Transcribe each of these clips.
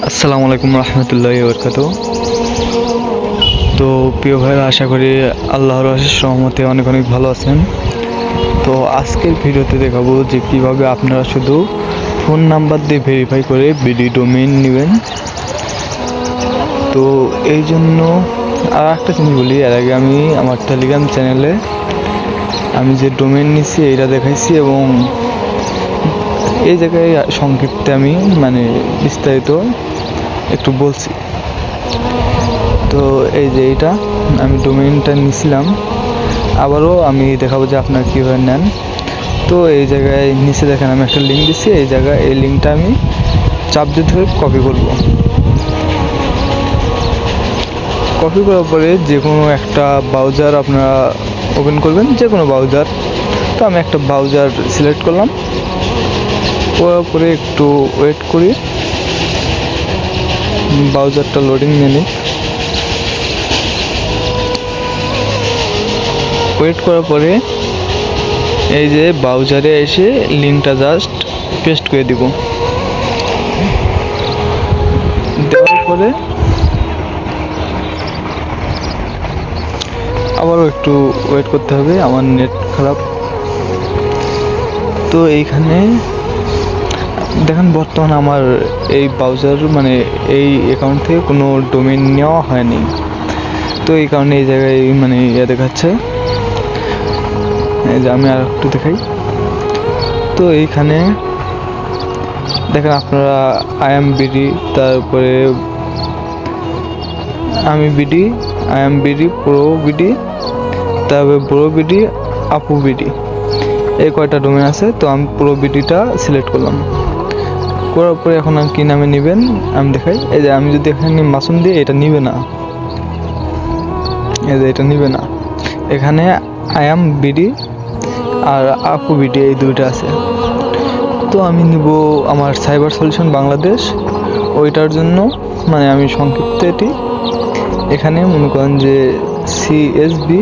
আসসালামু আলাইকুম রহমতুল্লাহি বরকাতুহু। তো প্রিয় ভাইরা, আশা করি আল্লাহর অশেষ রহমতে অনেক অনেক ভালো আছেন। তো আজকের ভিডিওতে দেখাবো যে কিভাবে আপনারা শুধু ফোন নাম্বার দিয়ে ভেরিফাই করে বিডি ডোমেইন নেবেন। তো এই জন্য আর একটা জিনিস বলি, এর আগে আমি আমার টেলিগ্রাম চ্যানেলে আমি যে ডোমেইন নিচ্ছি এটা দেখাইছি, এবং এই জায়গায় সংক্ষিপ্তে আমি বিস্তারিত একটু বলছি। তো এই যে এটা আমি ডোমেইনটা নিয়েছিলাম, আবারও আমি দেখাবো যে আপনারা কীভাবে নেন। তো এই জায়গায় নিচে দেখেন আমি একটা লিঙ্ক দিচ্ছি, এই জায়গায় এই লিঙ্কটা আমি চাপ দিয়ে ধরে কপি করব। কপি করার পরে যে কোনো একটা ব্রাউজার আপনারা ওপেন করবেন, যে কোনো ব্রাউজার। তো আমি একটা ব্রাউজার সিলেক্ট করলাম, করার পরে একটু ওয়েট করি, ব্রাউজারটা লোডিং নিয়ে নিই। ওয়েট করার পরে এই যে ব্রাউজারে এসে লিঙ্কটা জাস্ট পেস্ট করে দিব। দেওয়ার পরে আবারও একটু ওয়েট করতে হবে, আমার নেট খারাপ। তো এইখানে দেখেন বর্তমানে আমার এই ব্রাউজার এই অ্যাকাউন্ট থেকে কোনো ডোমেইন নেওয়া হয়নি। তো এই কারণে এই জায়গায় দেখাচ্ছে। এই যে আমি আর একটু দেখাই। তো এইখানে দেখেন আপনারা আই এম বিডি, তারপরে আমি BD, I am BD, pro BD, তারপরে ব্রো বিডি, আপু বিডি, এই কয়টা ডোমেন আছে। তো আমি প্রো বিডিটা সিলেক্ট করলাম, করার পরে এখন আমি কী নামে নেবেন আমি দেখাই। এই যে আমি যদি এখানে মাসুম দিই, এটা নিবে না, এই যে এটা নিবে না। এখানে আই এম বিডি আর আপু বিডি এই দুইটা আছে। তো আমি নিব আমার সাইবার সলিউশন বাংলাদেশ, ওইটার জন্য আমি সংক্ষিপ্ত এটি এখানে মনে করেন যে সিএসবি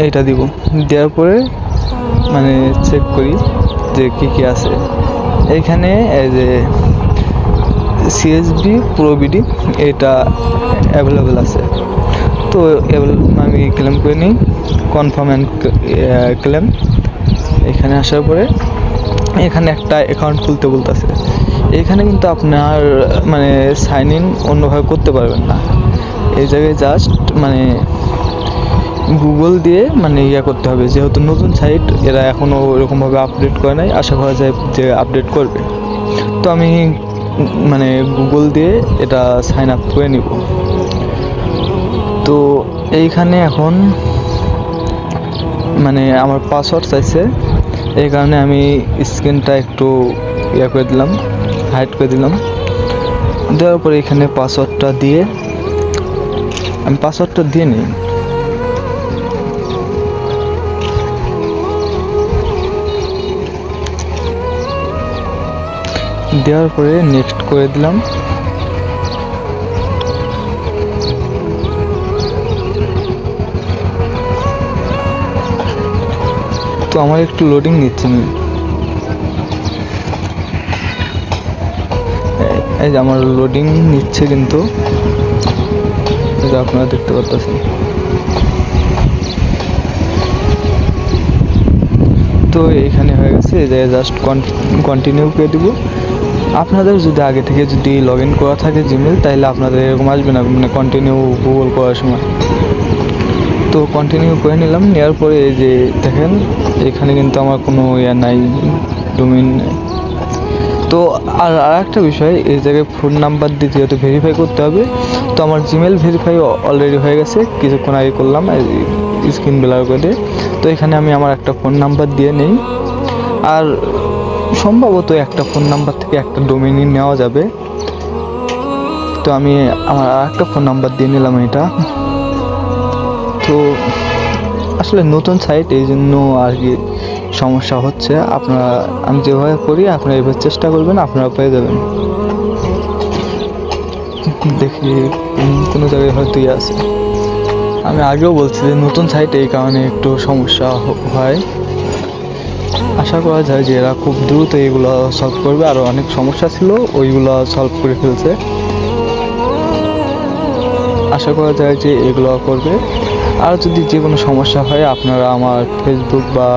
এইটা দিব। দেওয়ার পরে চেক করি যে কি আছে। এইখানে এই যে সিএসবি প্রো বিডি এটা অ্যাভেলেবেল আছে। তো আমি ক্লেম করে নিই, কনফার্ম অ্যান্ড ক্লেম। এখানে আসার পরে এখানে একটা অ্যাকাউন্ট খুলতে বলতেছে। এখানে কিন্তু আপনার সাইন ইন অন্যভাবে করতে পারবেন না। এই জায়গায় জাস্ট গুগল দিয়ে করতে হবে, যেহেতু নতুন সাইট, এরা এখনও ওরকমভাবে আপডেট করে নাই, আশা করা যায় যে আপডেট করবে। তো আমি গুগল দিয়ে এটা সাইন আপ করে নিব। তো এইখানে এখন আমার পাসওয়ার্ড চাইছে, এই কারণে আমি স্ক্রিনটা একটু করে দিলাম, হাইড করে দিলাম। দেওয়ার পরে এখানে পাসওয়ার্ডটা দিয়ে আমি পাসওয়ার্ডটা দিয়ে নিই। দেওয়ার পরে নেক্সট করে দিলাম। তো আমার একটু লোডিং নিচ্ছে, এই যে আমার লোডিং নিচ্ছে, কিন্তু আপনারা দেখতে পাচ্ছেন। তো এইখানে হয়ে গেছে, এই জায়গায় জাস্ট কন্টিনিউ করে দিব। আপনাদের যদি আগে থেকে লগ ইন করা থাকে জিমেল, তাহলে আপনাদের এরকম আসবে না কন্টিনিউ গুগল করার সময়। তো কন্টিনিউ করে নিলাম। নেওয়ার পরে এই যে দেখেন এখানে কিন্তু আমার কোনো নাই, ডোমেইন। তো আর একটা বিষয়, এই জায়গায় ফোন নাম্বার দিয়ে যেহেতু ভেরিফাই করতে হবে, তো আমার জিমেল ভেরিফাই অলরেডি হয়ে গেছে, কিছুক্ষণ আগে করলাম স্ক্রিন ব্লার করে। তো এখানে আমি আমার একটা ফোন নাম্বার দিয়ে নেই, আর সম্ভবত একটা ফোন নাম্বার থেকে একটা ডোমেইন নেওয়া যাবে। তো আমি আমার আর একটা ফোন নাম্বার দিয়ে নিলাম এটা। তো আসলে নতুন সাইট, এই জন্য আর কি সমস্যা হচ্ছে। আপনারা আমি যেভাবে করি আপনারা এভাবে চেষ্টা করবেন, আপনারা পেয়ে যাবেন। দেখি কোনো জায়গায় হয়তো আছে। আমি আগেও বলছি যে নতুন সাইট, এই কারণে একটু সমস্যা হয়। আশা করা যায় যে এরা খুব দ্রুত এগুলো সলভ করবে। আরও অনেক সমস্যা ছিল, ওইগুলো সলভ করে ফেলছে। আশা করা যায় যে এগুলো করবে। আর যদি যে কোনো সমস্যা হয় আপনারা আমার ফেসবুক বা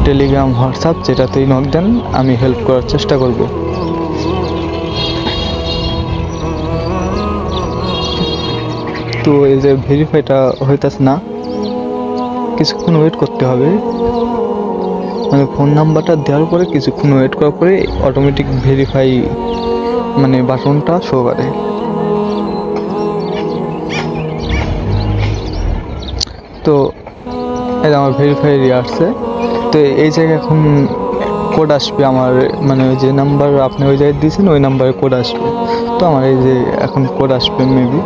টেলিগ্রাম, হোয়াটসঅ্যাপ যেটাতেই নক দেন, আমি হেল্প করার চেষ্টা করব। তো এই যে ভেরিফাইটা হইতাছে না, কিছুক্ষণ ওয়েট করতে হবে। মানে ফোন নাম্বারটা দেওয়ার পরে কিছুক্ষণ ওয়েট করার পরে অটোমেটিক ভেরিফাই মানে বাটনটা শো করে। তো এই আমার ভেরিফাই আসছে। তো এই জায়গায় এখন কোড আসবে আমার, মানে ওই যে নাম্বার আপনি ওই জায়গায় দিয়েছেন ওই নাম্বারে কোড আসবে। তো আমার এই যে এখন কোড আসবে মেবি।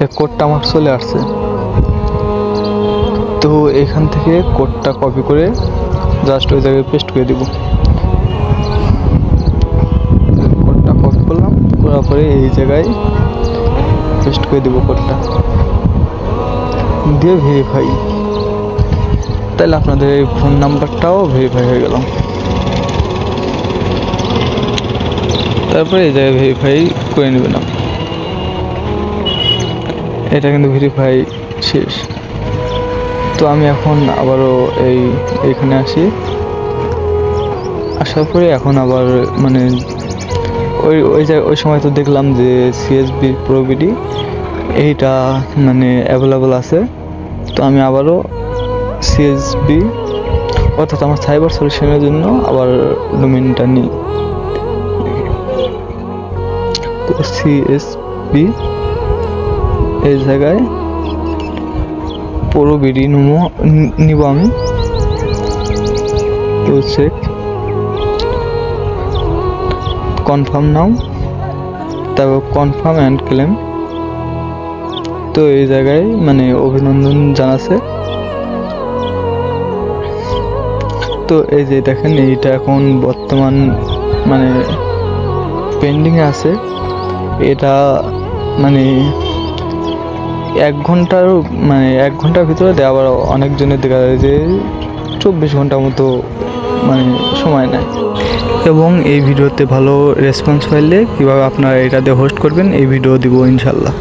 এই কোডটা আমার চলে আসছে। তো এখান থেকে কোডটা কপি করে জাস্ট ওই জায়গায় পেস্ট করে দিব। কোডটা কপি করলাম, করার পরে এই জায়গায় পেস্ট করে দিব কোডটা দিয়ে ভেরিফাই। তাহলে আপনাদের এই ফোন নাম্বারটাও ভেরিফাই হয়ে গেল। তারপরে এই জায়গায় ভেরিফাই করে নেবেন। এটা কিন্তু ভেরিফাই শেষ। তো আমি এখন আবারও এইখানে আসি। আসার পরে এখন আবার মানে ওই সময় তো দেখলাম যে সিএসবি প্রোবিডি এইটা মানে অ্যাভেলেবল আছে। তো আমি আবারও সিএসবি অর্থাৎ আমার সাইবার সলিউশনের জন্য আবার ডোমেইনটা নিই। তো সিএসবি এই জায়গায় প্রোবিডি নিব আমি। তো চেক কনফার্ম নাও, তারপর কনফার্ম অ্যান্ড ক্লেম। তো এই জায়গায় মানে অভিনন্দন জানাচ্ছে। তো এই যে দেখেন এইটা এখন বর্তমান মানে পেন্ডিংয়ে আছে। এটা মানে 1 ঘন্টার ভিতরে দেয়। আবার অনেকজনের দেখা যায় যে 24 ঘন্টার মতো মানে সময় নেয়। এবং এই ভিডিওতে ভালো রেসপন্স পাইলে কীভাবে আপনারা এটা দিয়ে হোস্ট করবেন এই ভিডিও দিব ইনশাল্লাহ।